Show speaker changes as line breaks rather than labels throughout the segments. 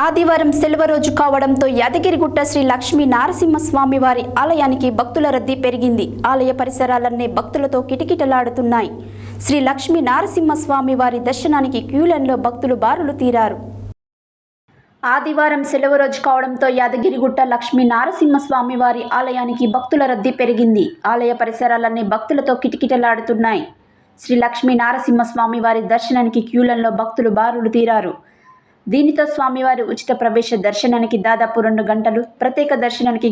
ఆదివారం సెలవ రోజు కావడంతో యాదగిరిగుట్ట శ్రీ లక్ష్మీ నారసింహస్వామి వారి ఆలయానికి భక్తుల రద్దీ పెరిగింది. ఆలయ పరిసరాలన్నీ భక్తులతో కిటకిటలాడుతున్నాయి. శ్రీ లక్ష్మీ నారసింహస్వామి వారి దర్శనానికి క్యూలైన్లో భక్తులు బారులు తీరారు. ఆదివారం సెలవు రోజు కావడంతో యాదగిరిగుట్ట లక్ష్మీ నారసింహస్వామి వారి ఆలయానికి భక్తుల రద్దీ పెరిగింది. ఆలయ పరిసరాలన్నీ భక్తులతో కిటకిటలాడుతున్నాయి. శ్రీ లక్ష్మీ నారసింహస్వామి వారి దర్శనానికి క్యూలైన్లో భక్తులు బారులు తీరారు. దీనితో స్వామివారి ఉచిత ప్రవేశ దర్శనానికి దాదాపు 2 గంటలు, ప్రత్యేక దర్శనానికి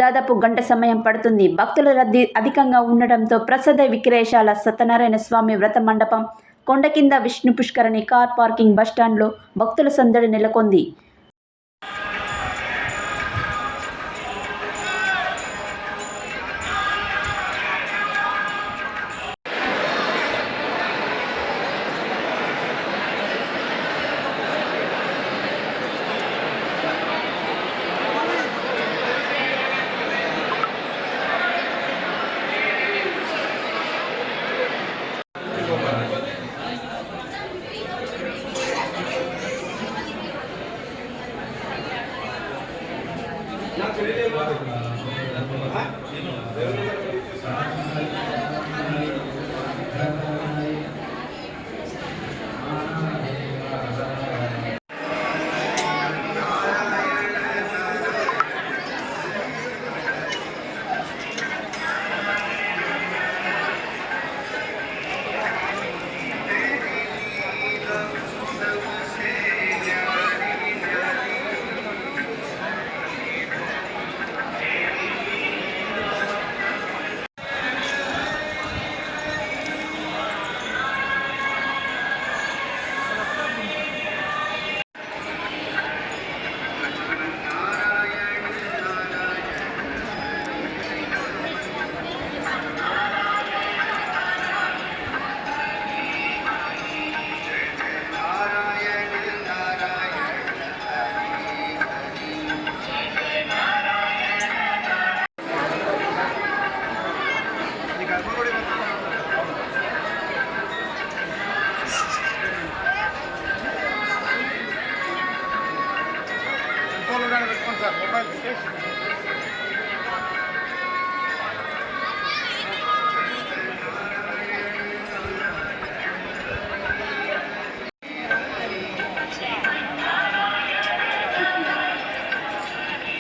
దాదాపు గంట సమయం పడుతుంది. భక్తుల రద్దీ అధికంగా ఉండడంతో ప్రసాద విక్రయశాల, సత్యనారాయణ స్వామి వ్రత మండపం, కొండ కింద విష్ణు పుష్కరిణి, కార్ పార్కింగ్, బస్టాండ్లో భక్తుల సందడి నెలకొంది.